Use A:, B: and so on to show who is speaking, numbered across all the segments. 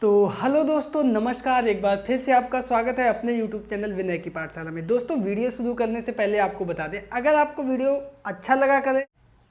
A: तो हेलो दोस्तों, नमस्कार। एक बार फिर से आपका स्वागत है अपने YouTube चैनल विनय की पाठशाला में। दोस्तों, वीडियो शुरू करने से पहले आपको बता दें, अगर आपको वीडियो अच्छा लगा करे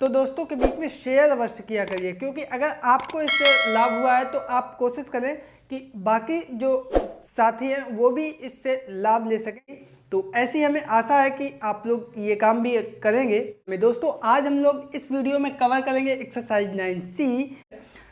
A: तो दोस्तों के बीच में शेयर अवश्य किया करिए, क्योंकि अगर आपको इससे लाभ हुआ है तो आप कोशिश करें कि बाकी जो साथी हैं वो भी इससे लाभ ले सकें। तो ऐसी हमें आशा है कि आप लोग ये काम भी करेंगे। दोस्तों, आज हम लोग इस वीडियो में कवर करेंगे एक्सरसाइज 9C।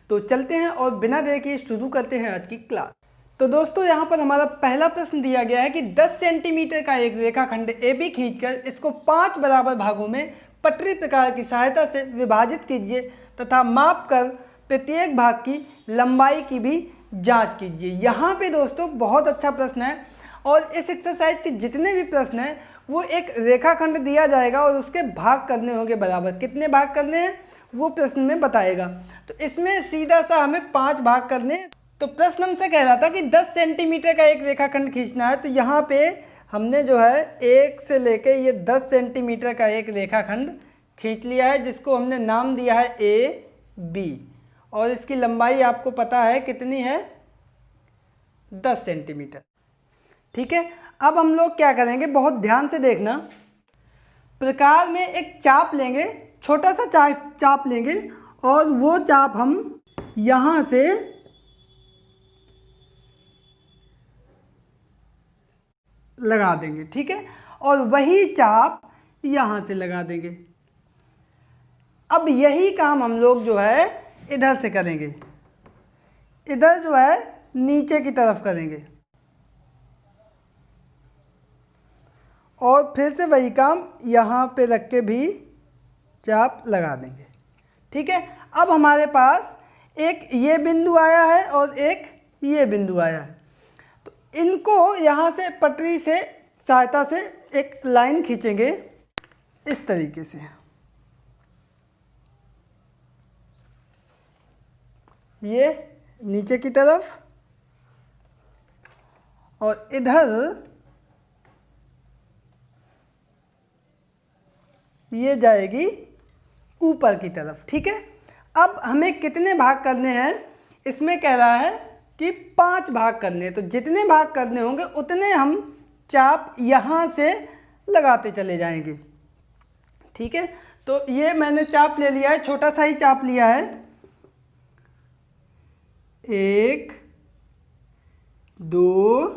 A: तो चलते हैं और बिना देर के शुरू करते हैं आज की क्लास। तो दोस्तों, यहाँ पर हमारा पहला प्रश्न दिया गया है कि 10 सेंटीमीटर का एक रेखाखंड AB खींचकर इसको 5 बराबर भागों में पटरी प्रकार की सहायता से विभाजित कीजिए तथा माप कर प्रत्येक भाग की लंबाई की भी जांच कीजिए। यहाँ पे दोस्तों बहुत अच्छा प्रश्न है, और इस एक्सरसाइज के जितने भी प्रश्न हैं वो एक रेखाखंड दिया जाएगा और उसके भाग करने होंगे बराबर। कितने भाग करने हैं वो प्रश्न में बताएगा। तो इसमें सीधा सा हमें 5 भाग करने। तो प्रश्न हमसे कह रहा था कि 10 सेंटीमीटर का एक रेखाखंड खींचना है। तो यहाँ पे हमने जो है 1 से लेके ये 10 सेंटीमीटर का एक रेखाखंड खींच लिया है, जिसको हमने नाम दिया है AB, और इसकी लंबाई आपको पता है कितनी है, 10 सेंटीमीटर। ठीक है, अब हम लोग क्या करेंगे, बहुत ध्यान से देखना। प्रकार में एक चाप लेंगे, छोटा सा चाप लेंगे, और वो चाप हम यहाँ से लगा देंगे। ठीक है, और वही चाप यहाँ से लगा देंगे। अब यही काम हम लोग जो है इधर से करेंगे, इधर जो है नीचे की तरफ करेंगे, और फिर से वही काम यहाँ पे रख के भी चाप लगा देंगे। ठीक है, अब हमारे पास एक ये बिंदु आया है और एक ये बिंदु आया है। तो इनको यहाँ से पटरी से सहायता से एक लाइन खींचेंगे इस तरीके से। ये नीचे की तरफ, और इधर ये जाएगी ऊपर की तरफ। ठीक है, अब हमें कितने भाग करने हैं, इसमें कह रहा है कि 5 भाग करने हैं। तो जितने भाग करने होंगे उतने हम चाप यहाँ से लगाते चले जाएंगे। ठीक है, तो ये मैंने चाप ले लिया है, छोटा सा ही चाप लिया है। 1 2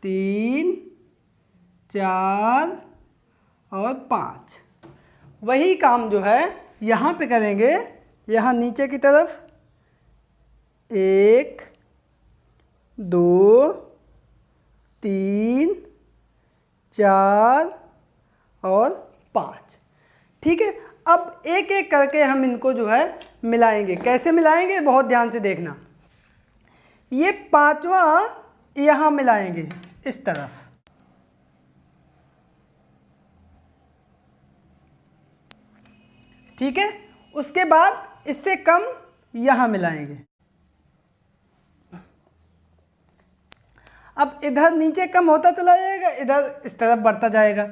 A: 3 4 और 5। वही काम जो है यहाँ पे करेंगे, यहाँ नीचे की तरफ 1 2 3 4 और 5। ठीक है, अब एक एक करके हम इनको जो है मिलाएंगे। कैसे मिलाएंगे, बहुत ध्यान से देखना। ये 5वां यहाँ मिलाएंगे इस तरफ, ठीक है। उसके बाद इससे कम यहाँ मिलाएंगे। अब इधर नीचे कम होता चला जाएगा, इधर इस तरफ बढ़ता जाएगा,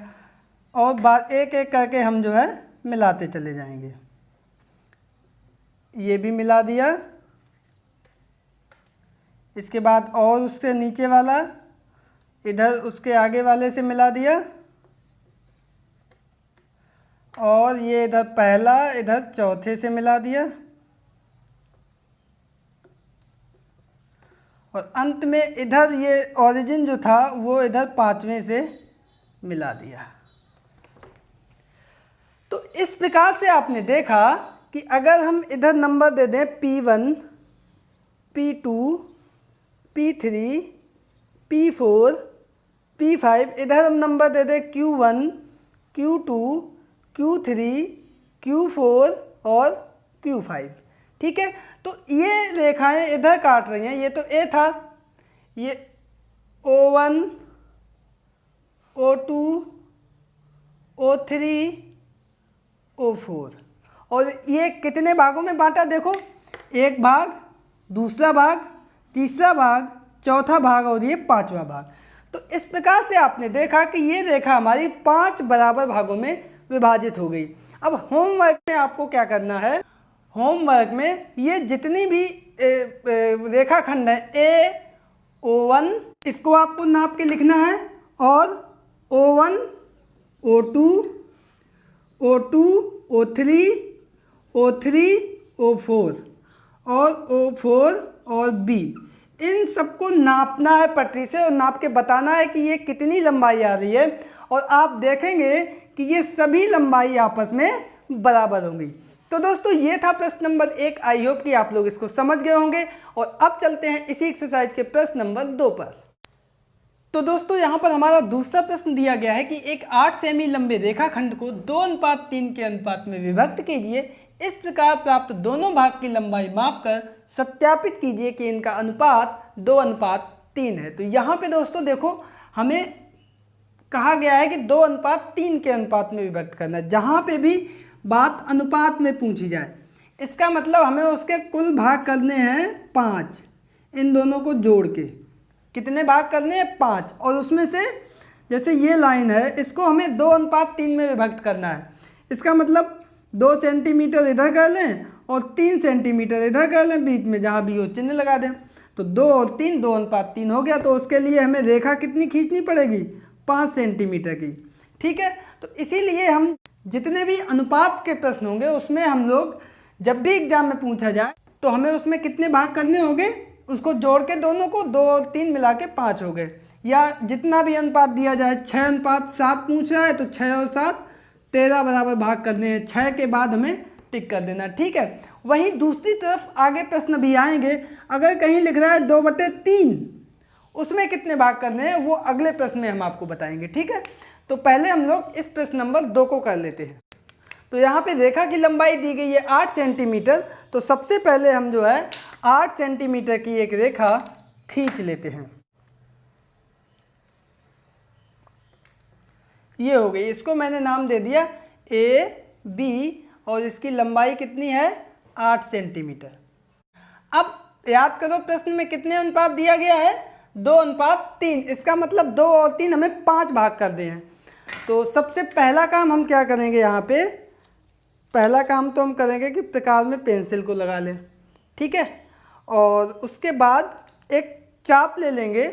A: और एक एक करके हम जो है मिलाते चले जाएंगे। ये भी मिला दिया, इसके बाद और उससे नीचे वाला इधर उसके आगे वाले से मिला दिया, और ये इधर पहला इधर चौथे से मिला दिया, और अंत में इधर ये ओरिजिन जो था वो इधर 5वें से मिला दिया। तो इस प्रकार से आपने देखा कि अगर हम इधर नंबर दे दें P1 P2 P3 P4 P5, इधर हम नंबर दे दें Q1 Q2 Q3 Q4 और Q5। ठीक है, तो ये रेखाएं इधर काट रही हैं। ये तो A था, ये O1 O2 O3 O4, और ये कितने भागों में बांटा, देखो, एक भाग, दूसरा भाग, तीसरा भाग, चौथा भाग, और ये 5वां भाग। तो इस प्रकार से आपने देखा कि ये रेखा हमारी 5 बराबर भागों में विभाजित हो गई। अब होमवर्क में आपको क्या करना है, होमवर्क में ये जितनी भी रेखाखंड है AO1, इसको आपको नाप के लिखना है, और O1, O2, O2, O3, O3, O4 और O4 और B, इन सबको नापना है पटरी से और नाप के बताना है कि ये कितनी लंबाई आ रही है, और आप देखेंगे कि ये सभी लंबाई आपस में बराबर होंगी। तो दोस्तों ये था प्रश्न नंबर 1। आई होप कि आप लोग इसको समझ गए होंगे। और अब चलते हैं इसी एक्सरसाइज के प्रश्न नंबर 2 पर। तो दोस्तों यहाँ पर हमारा दूसरा प्रश्न दिया गया है कि एक 8 सेमी लंबे रेखाखंड को 2:3 के अनुपात में विभक्त कीजिए। इस प्रकार प्राप्त दोनों भाग की लंबाई मापकर सत्यापित कीजिए कि इनका अनुपात 2:3 है। तो यहाँ पे दोस्तों देखो, हमें कहा गया है कि 2:3 के अनुपात में विभक्त करना है। जहाँ पे भी बात अनुपात में पूछी जाए, इसका मतलब हमें उसके कुल भाग करने हैं 5, इन दोनों को जोड़ के। कितने भाग करने हैं? 5। और उसमें से जैसे ये लाइन है, इसको हमें 2:3 में विभक्त करना है। इसका मतलब 2 सेंटीमीटर इधर कर लें और 3 सेंटीमीटर इधर कर लें, बीच में जहाँ भी हो चिन्ह लगा दें, तो 2 और 3 2:3 हो गया। तो उसके लिए हमें रेखा कितनी खींचनी पड़ेगी? 5 सेंटीमीटर की। ठीक है, तो इसीलिए हम जितने भी अनुपात के प्रश्न होंगे उसमें हम लोग जब भी एग्जाम में पूछा जाए तो हमें उसमें कितने भाग करने होंगे, उसको जोड़ के दोनों को 2 और 3 मिला के 5 हो गए। या जितना भी अनुपात दिया जाए, 6:7 पूछ रहा है तो 6 और 7 13 बराबर भाग करने हैं। 6 के बाद हमें टिक कर देना। ठीक है, वहीं दूसरी तरफ आगे प्रश्न भी आएंगे। अगर कहीं लिख रहा है 2/3, उसमें कितने भाग करने हैं वो अगले प्रश्न में हम आपको बताएंगे। ठीक है, तो पहले हम लोग इस प्रश्न नंबर 2 को कर लेते हैं। तो यहाँ पे रेखा की लंबाई दी गई है 8 सेंटीमीटर। तो सबसे पहले हम जो है 8 सेंटीमीटर की एक रेखा खींच लेते हैं। ये हो गई, इसको मैंने नाम दे दिया AB और इसकी लंबाई कितनी है? 8 सेंटीमीटर। अब याद करो प्रश्न में कितने अनुपात दिया गया है? 2:3। इसका मतलब 2 और 3 हमें 5 भाग कर दें हैं। तो सबसे पहला काम हम क्या करेंगे, यहाँ पे पहला काम तो हम करेंगे कि प्रकार में पेंसिल को लगा लें। ठीक है, और उसके बाद एक चाप ले लेंगे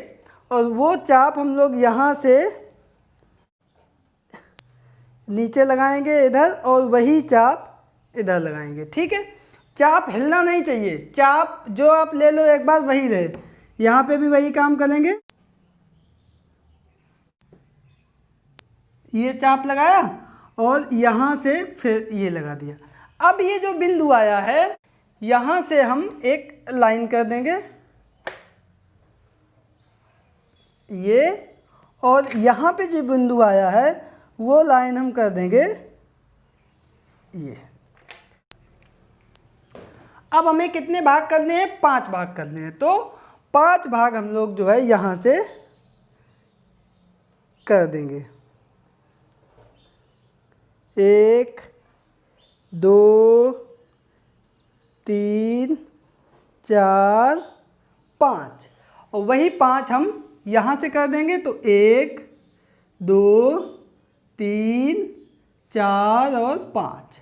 A: और वो चाप हम लोग यहाँ से नीचे लगाएंगे इधर, और वही चाप इधर लगाएंगे। ठीक है, चाप हिलना नहीं चाहिए। चाप जो आप ले लो एक बार वही रहे। यहाँ पे भी वही काम करेंगे। ये चाप लगाया और यहाँ से फिर ये लगा दिया। अब ये जो बिंदु आया है, यहाँ से हम एक लाइन कर देंगे ये, और यहाँ पे जो बिंदु आया है वो लाइन हम कर देंगे ये। अब हमें कितने भाग करने हैं? 5 भाग करने हैं। तो 5 भाग हम लोग जो है यहाँ से कर देंगे। 1 2 3 4 5, और वही 5 हम यहाँ से कर देंगे। तो 1 2 3 4 और 5।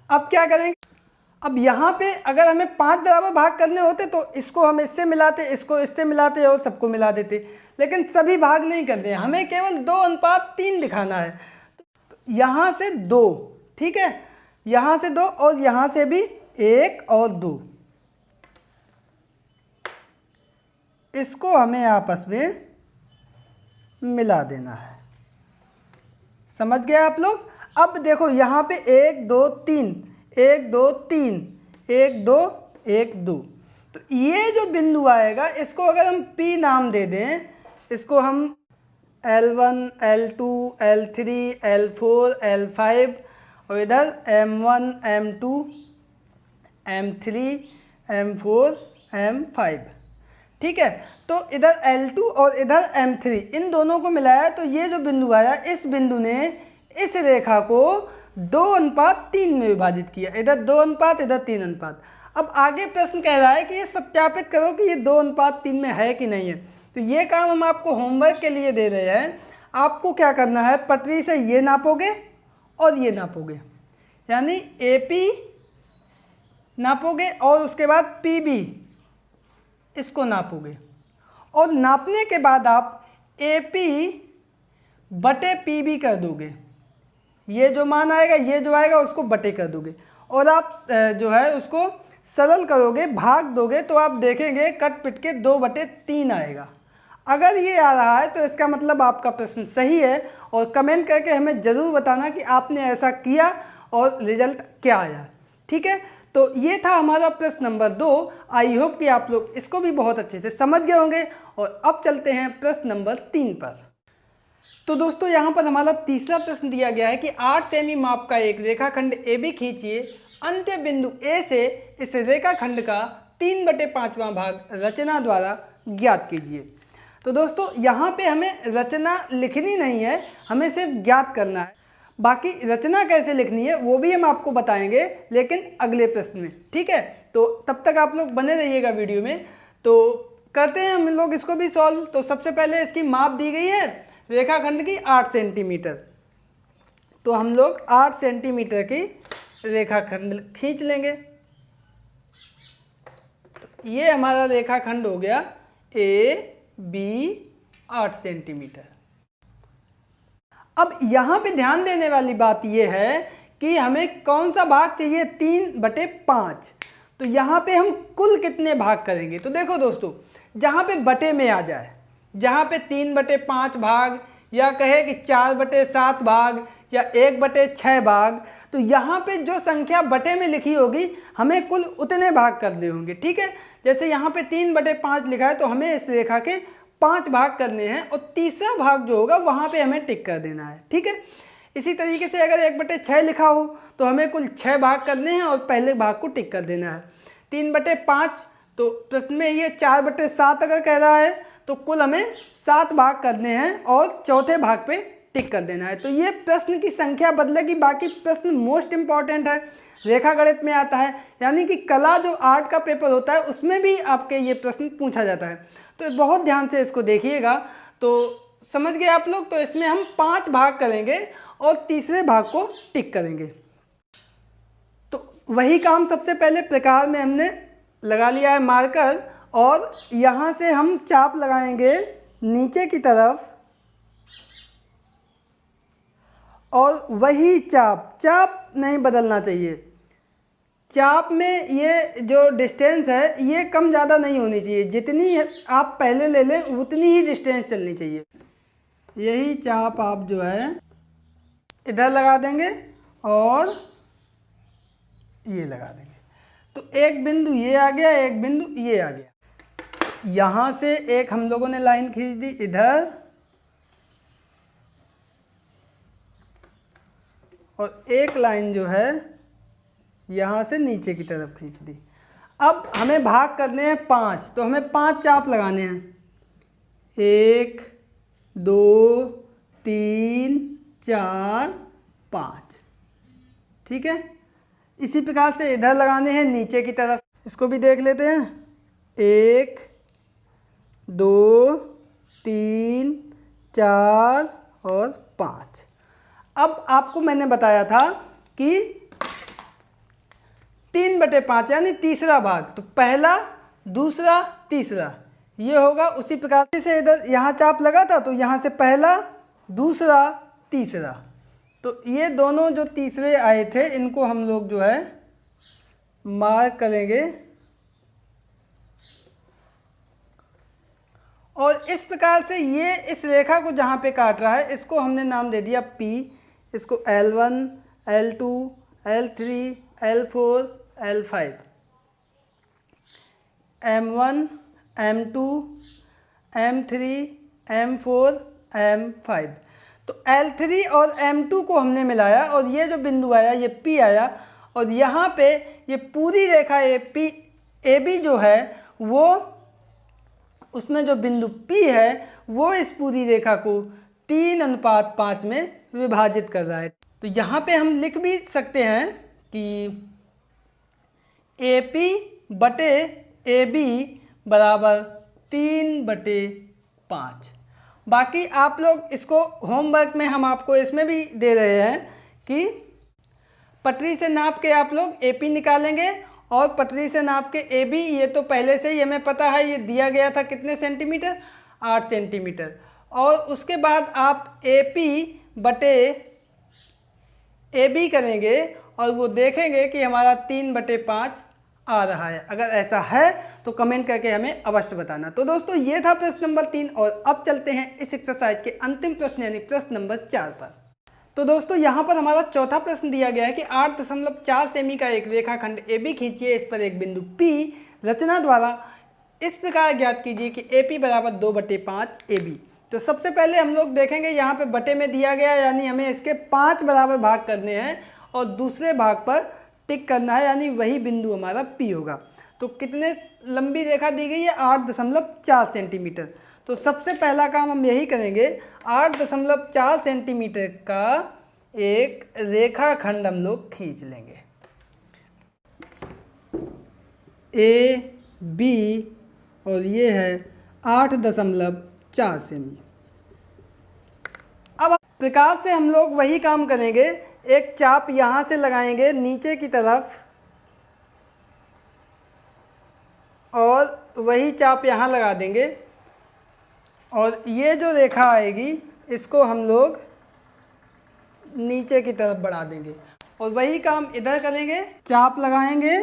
A: अब क्या करेंगे? अब यहाँ पे अगर हमें 5 बराबर भाग करने होते तो इसको हम इससे मिलाते, इसको इससे मिलाते और सबको मिला देते, लेकिन सभी भाग नहीं करते हैं, हमें केवल 2:3 दिखाना है। तो यहाँ से 2, ठीक है, यहाँ से 2 और यहाँ से भी 1 और 2, इसको हमें आपस में मिला देना है। समझ गए आप लोग? अब देखो यहाँ पे 1 2 3 1 2 3 1 2 1 2, तो ये जो बिंदु आएगा इसको अगर हम P नाम दे दें, इसको हम L1 L2 L3 L4 L5 और इधर M1 M2 M3 M4 M5, ठीक है। तो इधर L2 और इधर M3, इन दोनों को मिलाया तो ये जो बिंदु आया, इस बिंदु ने इस रेखा को 2:3 में विभाजित किया। इधर 2 अनुपात, इधर 3 अनुपात। अब आगे प्रश्न कह रहा है कि ये सत्यापित करो कि ये 2:3 में है कि नहीं है। तो ये काम हम आपको होमवर्क के लिए दे रहे हैं। आपको क्या करना है, पटरी से ये नापोगे और ये नापोगे, यानी AP नापोगे और उसके बाद PB इसको नापोगे और नापने के बाद आप AP बटे PB कर दोगे। ये जो मान आएगा, ये जो आएगा उसको बटे कर दोगे और आप जो है उसको सरल करोगे, भाग दोगे तो आप देखेंगे कट पिट के 2/3 आएगा। अगर ये आ रहा है तो इसका मतलब आपका प्रश्न सही है और कमेंट करके हमें ज़रूर बताना कि आपने ऐसा किया और रिजल्ट क्या आया। ठीक है, तो ये था हमारा प्रश्न नंबर 2। आई होप कि आप लोग इसको भी बहुत अच्छे से समझ गए होंगे। और अब चलते हैं प्रश्न नंबर 3 पर। तो दोस्तों यहाँ पर हमारा तीसरा प्रश्न दिया गया है कि 8 सेमी माप का एक रेखाखंड AB खींचिए, अंत्य बिंदु A से इस रेखाखंड का 3/5वां भाग रचना द्वारा ज्ञात कीजिए। तो दोस्तों यहाँ पे हमें रचना लिखनी नहीं है, हमें सिर्फ ज्ञात करना है। बाकी रचना कैसे लिखनी है वो भी हम आपको बताएंगे, लेकिन अगले प्रश्न में। ठीक है, तो तब तक आप लोग बने रहिएगा वीडियो में। तो करते हैं हम लोग इसको भी सॉल्व। तो सबसे पहले इसकी माप दी गई है रेखाखंड की 8 सेंटीमीटर। तो हम लोग 8 सेंटीमीटर की रेखाखंड खींच लेंगे। तो ये हमारा रेखाखंड हो गया AB 8 सेंटीमीटर। अब यहाँ पे ध्यान देने वाली बात ये है कि हमें कौन सा भाग चाहिए, 3/5। तो यहाँ पे हम कुल कितने भाग करेंगे। तो देखो दोस्तों, जहाँ पे बटे में आ जाए, जहाँ पे 3/5 भाग या कहे कि 4/7 भाग या 1/6 भाग, तो यहाँ पे जो संख्या बटे में लिखी होगी हमें कुल उतने भाग करने होंगे। ठीक है, जैसे यहाँ पे 3/5 लिखा है तो हमें इस रेखा के 5 भाग करने हैं और तीसरा भाग जो होगा वहाँ पे हमें टिक कर देना है। ठीक है, इसी तरीके से अगर 1/6 लिखा हो तो हमें कुल 6 भाग करने हैं और पहले भाग को टिक कर देना है। 3/5, तो प्रश्न में ये 4/7 अगर कह रहा है तो कुल हमें 7 भाग करने हैं और चौथे भाग पे टिक कर देना है। तो ये प्रश्न की संख्या बदलेगी, बाकी प्रश्न मोस्ट इम्पॉर्टेंट है, रेखा गणित में आता है, यानी कि कला जो आर्ट का पेपर होता है उसमें भी आपके ये प्रश्न पूछा जाता है। तो बहुत ध्यान से इसको देखिएगा। तो समझ गए आप लोग। तो इसमें हम 5 भाग करेंगे और तीसरे भाग को टिक करेंगे। तो वही काम सबसे पहले प्रकार में हमने लगा लिया है मार्कर, और यहाँ से हम चाप लगाएंगे नीचे की तरफ और वही चाप नहीं बदलना चाहिए। चाप में ये जो डिस्टेंस है ये कम ज़्यादा नहीं होनी चाहिए, जितनी आप पहले ले लें उतनी ही डिस्टेंस चलनी चाहिए। यही चाप आप जो है इधर लगा देंगे और ये लगा देंगे। तो एक बिंदु ये आ गया, एक बिंदु ये आ गया। यहाँ से एक हम लोगों ने लाइन खींच दी इधर और एक लाइन जो है यहाँ से नीचे की तरफ खींच दी। अब हमें भाग करने हैं 5, तो हमें 5 चाप लगाने हैं। 1 2 3 4 5। ठीक है, इसी प्रकार से इधर लगाने हैं नीचे की तरफ। इसको भी देख लेते हैं। 1 2 3 4 और 5। अब आपको मैंने बताया था कि 3/5 यानी तीसरा भाग, तो पहला दूसरा तीसरा ये होगा। उसी प्रकार से इधर यहाँ चाप लगा था तो यहाँ से पहला दूसरा तीसरा, तो ये दोनों जो तीसरे आए थे इनको हम लोग जो है मार्क करेंगे। और इस प्रकार से ये इस रेखा को जहाँ पे काट रहा है इसको हमने नाम दे दिया P। इसको L1 L2 L3 L4 L5, M1 M2 M3 M4 M5। तो L3 और M2 को हमने मिलाया और ये जो बिंदु आया ये P आया, और यहाँ पे ये पूरी रेखा AB जो है वो उसमें जो बिंदु P है वो इस पूरी रेखा को 3:5 में विभाजित कर रहा है। तो यहाँ पे हम लिख भी सकते हैं कि AP बटे AB बराबर 3/5। बाकी आप लोग इसको होमवर्क में हम आपको इसमें भी दे रहे हैं कि पटरी से नाप के आप लोग AP निकालेंगे और पटरी से नाप के ए बी, ये तो पहले से ही हमें पता है, ये दिया गया था कितने सेंटीमीटर, 8 सेंटीमीटर। और उसके बाद आप ए पी बटे ए बी करेंगे और वो देखेंगे कि हमारा 3/5 आ रहा है। अगर ऐसा है तो कमेंट करके हमें अवश्य बताना। तो दोस्तों ये था प्रश्न नंबर 3 और अब चलते हैं इस एक्सरसाइज के अंतिम प्रश्न यानी प्रश्न नंबर 4 पर। तो दोस्तों यहाँ पर हमारा चौथा प्रश्न दिया गया है कि 8.4 सेमी का एक रेखाखंड ए बी खींचिए, इस पर एक बिंदु P रचना द्वारा इस प्रकार ज्ञात कीजिए कि ए पी बराबर 2/5 ए बी। तो सबसे पहले हम लोग देखेंगे यहाँ पे बटे में दिया गया, यानी हमें इसके 5 बराबर भाग करने हैं और दूसरे भाग पर टिक करना है, यानी वही बिंदु हमारा P होगा। तो कितने लंबी रेखा दी गई है, 8.4 सेंटीमीटर। तो सबसे पहला काम हम यही करेंगे, 8.4 सेंटीमीटर का एक रेखाखंड हम लोग खींच लेंगे, ए बी, और ये है 8.4 सेमी। अब प्रकार से हम लोग वही काम करेंगे, एक चाप यहाँ से लगाएंगे नीचे की तरफ और वही चाप यहाँ लगा देंगे और ये जो रेखा आएगी इसको हम लोग नीचे की तरफ बढ़ा देंगे और वही काम इधर करेंगे, चाप लगाएंगे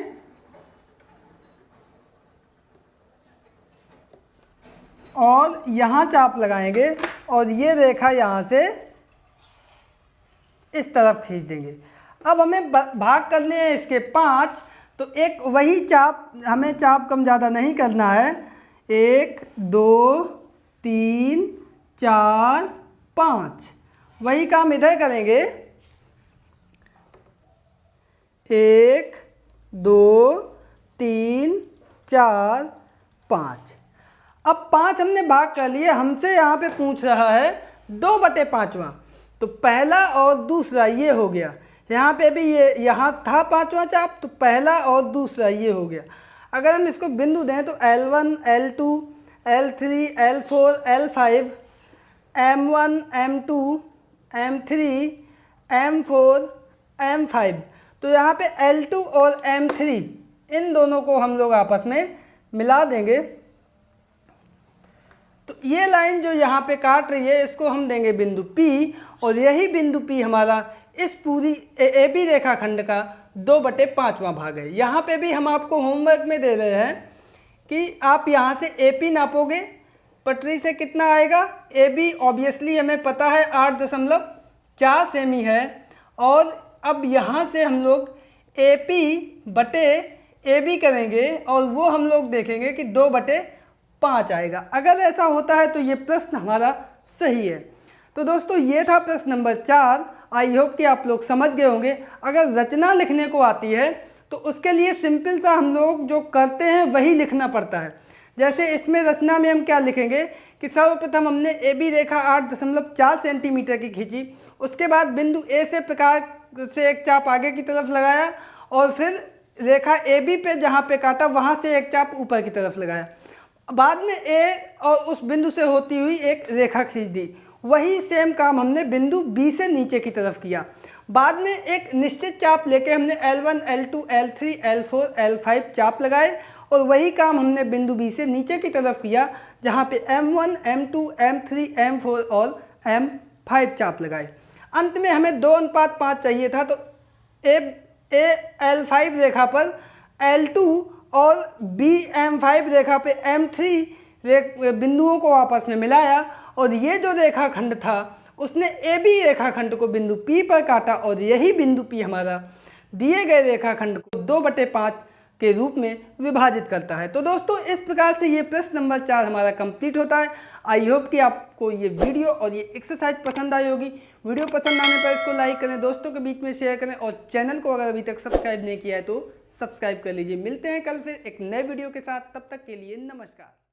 A: और यहाँ चाप लगाएंगे और ये रेखा यहाँ से इस तरफ खींच देंगे। अब हमें भाग करने हैं इसके 5, तो एक वही चाप, हमें चाप कम ज़्यादा नहीं करना है, 1 2 3 4 5, वही काम इधर करेंगे, 1 2 3 4 5। अब 5 हमने भाग कर लिए, हमसे यहाँ पे पूछ रहा है 2/5वां, तो पहला और दूसरा ये हो गया, यहाँ पे भी ये यहाँ था 5वां चाप, तो पहला और दूसरा ये हो गया। अगर हम इसको बिंदु दें तो L1 L2 L3 L4 L5 M1 M2 M3 M4 M5, तो यहाँ पे L2 और M3 इन दोनों को हम लोग आपस में मिला देंगे। तो ये लाइन जो यहाँ पे काट रही है इसको हम देंगे बिंदु P और यही बिंदु P हमारा इस पूरी ए बी रेखाखंड का 2/5वां भाग है। यहाँ पे भी हम आपको होमवर्क में दे रहे हैं कि आप यहाँ से ए पी नापोगे, पटरी से कितना आएगा, ए बी ऑब्वियसली हमें पता है 8.4 सेमी है, और अब यहाँ से हम लोग ए पी बटे ए बी करेंगे और वो हम लोग देखेंगे कि 2/5 आएगा। अगर ऐसा होता है तो ये प्रश्न हमारा सही है। तो दोस्तों ये था प्रश्न नंबर 4। आई होप कि आप लोग समझ गए होंगे। अगर रचना लिखने को आती है तो उसके लिए सिंपल सा हम लोग जो करते हैं वही लिखना पड़ता है। जैसे इसमें रचना में हम क्या लिखेंगे कि सर्वप्रथम हमने ए बी रेखा 8.4 सेंटीमीटर की खींची, उसके बाद बिंदु ए से प्रकार से एक चाप आगे की तरफ लगाया और फिर रेखा ए बी पे जहाँ पे काटा वहाँ से एक चाप ऊपर की तरफ लगाया, बाद में ए और उस बिंदु से होती हुई एक रेखा खींच दी। वही सेम काम हमने बिंदु बी से नीचे की तरफ किया। बाद में एक निश्चित चाप लेके हमने L1 L2 L3 L4 L5 चाप लगाए और वही काम हमने बिंदु बी से नीचे की तरफ किया, जहाँ पे M1 M2 M3 M4 और M5 चाप लगाए। अंत में हमें 2:5 चाहिए था, तो L5 रेखा पर L2 और BM5 रेखा पे M3 बिंदुओं को आपस में मिलाया और ये जो रेखाखंड था उसने AB रेखाखंड को बिंदु P पर काटा और यही बिंदु P हमारा दिए गए रेखाखंड को 2/5 के रूप में विभाजित करता है। तो दोस्तों इस प्रकार से ये प्रश्न नंबर 4 हमारा कंप्लीट होता है। आई होप कि आपको ये वीडियो और ये एक्सरसाइज पसंद आई होगी। वीडियो पसंद आने पर इसको लाइक करें, दोस्तों के बीच में शेयर करें और चैनल को अगर अभी तक सब्सक्राइब नहीं किया है तो सब्सक्राइब कर लीजिए। मिलते हैं कल फिर एक नए वीडियो के साथ, तब तक के लिए नमस्कार।